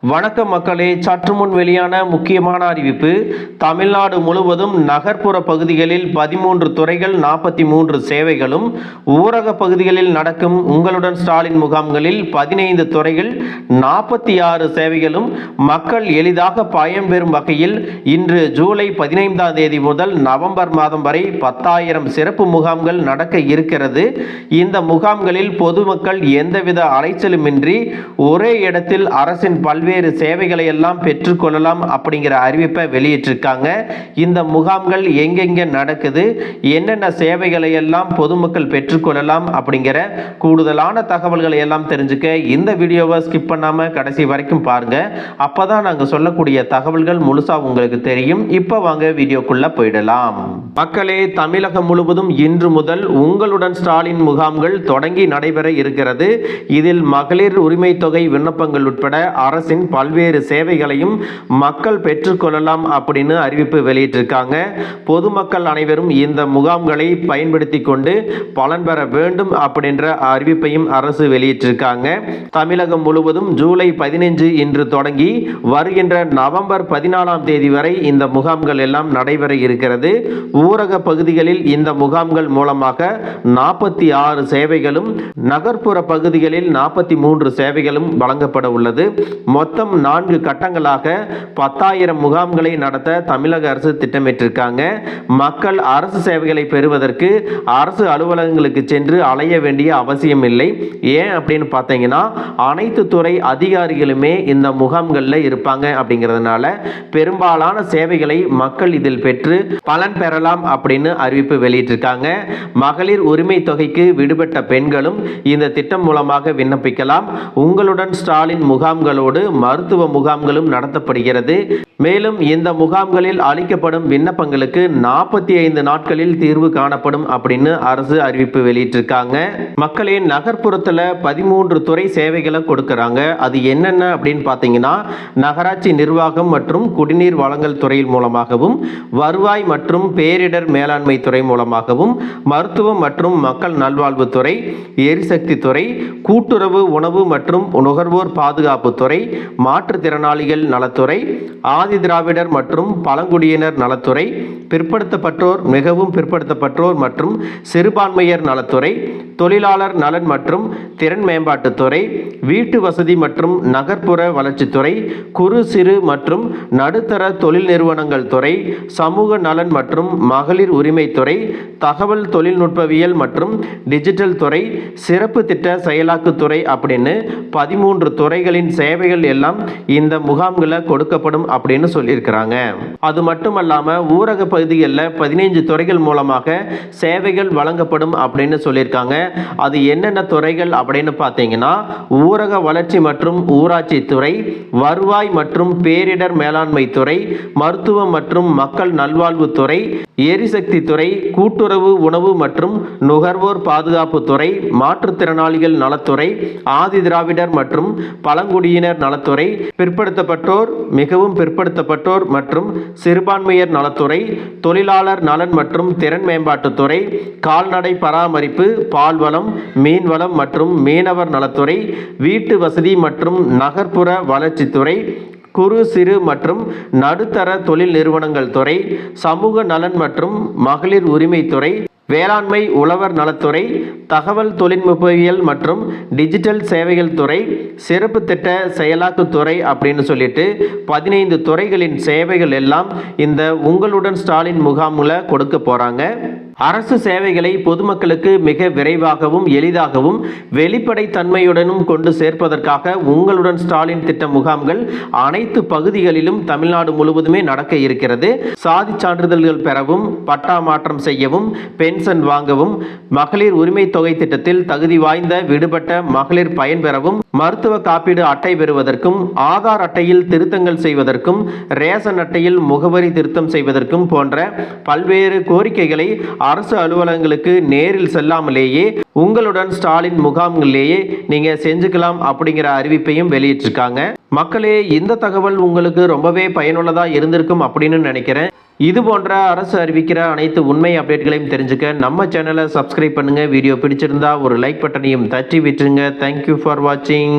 வணக்கம் மக்களே, சற்று முன் வெளியான முக்கியமான அறிவிப்பு. தமிழ்நாடு முழுவதும் நகர்ப்புற பகுதிகளில் 13 துறைகள் 43 சேவைகளும், ஊரக பகுதிகளில் நடக்கும் உங்களுடன் ஸ்டாலின் முகாம்களில் 15 துறைகள் 46 சேவைகளும் மக்கள் எளிதாக பயன்பெறும் வகையில் இன்று ஜூலை 15ஆம் தேதி முதல் நவம்பர் மாதம் வரை 10,000 சிறப்பு முகாம்கள் நடக்க இருக்கிறது. இந்த முகாம்களில் பொதுமக்கள் எந்தவித அலைச்சலுமின்றி ஒரே இடத்தில் அரசின் பல்வேறு சேவைகளை எல்லாம் பெற்றுக்கொள்ளலாம் அப்படிங்கிற அறிவிப்பை வெளியிட்டிருக்காங்க. இந்த முகாம்கள் எங்கெங்க நடக்குது, என்னென்ன சேவைகளை எல்லாம் பொதுமக்கள் பெற்றுக்கொள்ளலாம் அப்படிங்கிற கூடுதலான தகவல்களை எல்லாம் தெரிஞ்சுக்க இந்த வீடியோவை ஸ்கிப் பண்ணாம கடைசி வரைக்கும் பாருங்க. அப்பதான் நாங்க சொல்லக்கூடிய தகவல்கள் முழுசா உங்களுக்கு தெரியும். இப்ப வாங்க வீடியோக்குள்ள போயிடலாம். மக்களே, தமிழகம் முழுவதும் இன்று முதல் உங்களுடன் ஸ்டாலின் முகாம்கள் தொடங்கி நடைபெற இருக்கிறது. இதில் மகளிர் உரிமை தொகை விண்ணப்பங்கள் உட்பட அரசின் பல்வேறு சேவைகளையும் மக்கள் பெற்றுக்கொள்ளலாம் அப்படின்னு அறிவிப்பு வெளியிட்டிருக்காங்க. பொதுமக்கள் அனைவரும் இந்த முகாம்களை பயன்படுத்தி கொண்டு பலன் பெற வேண்டும் அப்படின்ற அறிவிப்பையும் அரசு வெளியிட்டிருக்காங்க. தமிழகம் முழுவதும் ஜூலை 15 இன்று தொடங்கி வருகின்ற நவம்பர் 14ஆம் தேதி வரை இந்த முகாம்கள் எல்லாம் நடைபெற இருக்கிறது. ஊரக பகுதிகளில் இந்த முகாம்கள் மூலமாக 46 சேவைகளும், நகர்ப்புற பகுதிகளில் 43 சேவைகளும் வழங்கப்பட உள்ளது. மொத்தம் 4 கட்டங்களாக 10,000 முகாம்களை நடத்த தமிழக அரசு திட்டமிட்டிருக்காங்க. மக்கள் அரசு சேவைகளை பெறுவதற்கு அரசு அலுவலகங்களுக்கு சென்று அலைய வேண்டிய அவசியம் இல்லை. ஏன் அப்படின்னு பார்த்தீங்கன்னா, அனைத்து துறை அதிகாரிகளுமே இந்த முகாம்களில் இருப்பாங்க. அப்படிங்கிறதுனால பெரும்பாலான சேவைகளை மக்கள் இதில் பெற்று பலன் பெறலாம் அப்படின்னு அறிவிப்பு வெளியிட்டிருக்காங்க. மகளிர் உரிமை தொகைக்கு விடுபட்ட பெண்களும் இந்த திட்டம் மூலமாக விண்ணப்பிக்கலாம். உங்களுடன் ஸ்டாலின் முகாம்களோடு மருத்துவ முகாம்களும் நடத்தப்படுகிறது. மேலும் இந்த முகாம்களில் அளிக்கப்படும் விண்ணப்பங்களுக்கு 45 நாட்களில் தீர்வு காணப்படும் அப்படின்னு அரசு அறிவிப்பு வெளியிட்டிருக்காங்க. மக்களே, நகர்ப்புறத்தில் 13 துறை சேவைகளை கொடுக்கறாங்க. அது என்னென்ன அப்படின்னு பார்த்தீங்கன்னா, நகராட்சி நிர்வாகம் மற்றும் குடிநீர் வழங்கல் துறை மூலமாகவும், வருவாய் மற்றும் பேரிடர் மேலாண்மை துறை மூலமாகவும், மருத்துவம் மற்றும் மக்கள் நல்வாழ்வுத்துறை, எரிசக்தி துறை, கூட்டுறவு உணவு மற்றும் நுகர்வோர் பாதுகாப்பு துறை, மாற்றுத்திறனாளிகள் நலத்துறை, ஆதி திராவிடர் மற்றும் பழங்குடியினர் நலத்துறை, பிற்படுத்தப்பட்டோர், மிகவும் பிற்படுத்தப்பட்டோர் மற்றும் சிறுபான்மையர் நலத்துறை, தொழிலாளர் நலன் மற்றும் திறன் மேம்பாட்டுத்துறை, வீட்டு வசதி மற்றும் நகர்ப்புற வளர்ச்சித்துறை, குறு சிறு மற்றும் நடுத்தர தொழில் நிறுவனங்கள் துறை, சமூக நலன் மற்றும் மகளிர் உரிமைத்துறை, தகவல் தொழில்நுட்பவியல் மற்றும் டிஜிட்டல் துறை, சிறப்பு திட்ட செயலாக்குத்துறை அப்படின்னு 13 துறைகளின் சேவைகள் எல்லாம் இந்த முகாம்களில் கொடுக்கப்படும் அப்படின்னு சொல்லியிருக்கிறாங்க. அது மட்டுமல்லாம ஊரக பகுதிகளில் 15 துறைகள் மூலமாக சேவைகள் வழங்கப்படும் அப்படின்னு சொல்லியிருக்காங்க. அது என்னென்ன துறைகள் அப்படின்னு பார்த்தீங்கன்னா, ஊரக வளர்ச்சி மற்றும் ஊராட்சி துறை, வருவாய் மற்றும் பேரிடர் மேலாண்மை துறை, மருத்துவம் மற்றும் மக்கள் நல்வாழ்வு துறை, எரிசக்தி துறை, கூட்டுறவு உணவு மற்றும் நுகர்வோர் பாதுகாப்பு துறை, மாற்றுத்திறனாளிகள் நலத்துறை, ஆதி திராவிடர் மற்றும் பழங்குடியினர் நலத்துறை, பிற்படுத்தப்பட்டோர், மிகவும் பிற்படுத்தப்பட்டோர் மற்றும் சிறுபான்மையர் நலத்துறை, தொழிலாளர் நலன் மற்றும் திறன் மேம்பாட்டுத்துறை, கால்நடை பராமரிப்பு, பால்வளம், மீன்வளம் மற்றும் மீனவர் நலத்துறை, வீட்டு வசதி மற்றும் நகர்ப்புற வளர்ச்சித்துறை, குறு சிறு மற்றும் நடுத்தர தொழில் நிறுவனங்கள் துறை, சமூக நலன் மற்றும் மகளிர் உரிமைத்துறை, வேளாண்மை உழவர் நலத்துறை, தகவல் தொழில்நுட்பவியல் மற்றும் டிஜிட்டல் சேவைகள் துறை, சிறப்பு திட்ட செயலாக்குத்துறை அப்படின்னு சொல்லிட்டு 15 துறைகளின் சேவைகள் எல்லாம் இந்த உங்களுடன் ஸ்டாலின் முகாமில் கொடுக்க போறாங்க. அரசு சேவைகளை பொதுமக்களுக்கு மிக விரைவாகவும் எளிதாகவும் வெளிப்படைத்தன்மையுடனும் கொண்டு சேர்ப்பதற்காக உங்களுடன் ஸ்டாலின் திட்ட முகாம்கள் அனைத்து பகுதிகளிலும் தமிழ்நாடு முழுவதுமே நடக்க இருக்கிறது. சாதி சான்றிதழ்கள் பெறவும், பட்டா மாற்றம் செய்யவும், பென்ஷன் வாங்கவும், மகளிர் உரிமை தொகை திட்டத்தில் தகுதி வாய்ந்த விடுபட்ட மகளிர் பயன்பெறவும், மருத்துவ காப்பீடு அட்டை பெறுவதற்கும், ஆதார் அட்டையில் திருத்தங்கள் செய்வதற்கும், ரேஷன் அட்டையில் முகவரி திருத்தம் செய்வதற்கும் போன்ற பல்வேறு கோரிக்கைகளை அரசு அலுவலகங்களுக்கு நேரில் செல்லாமலேயே உங்களுடன் ஸ்டாலின் முகாம்களிலேயே நீங்க செஞ்சுக்கலாம் அப்படிங்கிற அறிவிப்பையும் வெளியிட்டிருக்காங்க. மக்களே, இந்த தகவல் உங்களுக்கு ரொம்பவே பயனுள்ளதா இருந்திருக்கும் அப்படின்னு நினைக்கிறேன். இது போன்ற அரசு அறிவிக்கிற அனைத்து உண்மை அப்டேட்களையும் தெரிஞ்சுக்க நம்ம சேனலை சப்ஸ்கிரைப் பண்ணுங்க. வீடியோ பிடிச்சிருந்தா ஒரு லைக் பட்டனையும் தட்டி விட்டுருங்க. தேங்க்யூ ஃபார் வாட்சிங்.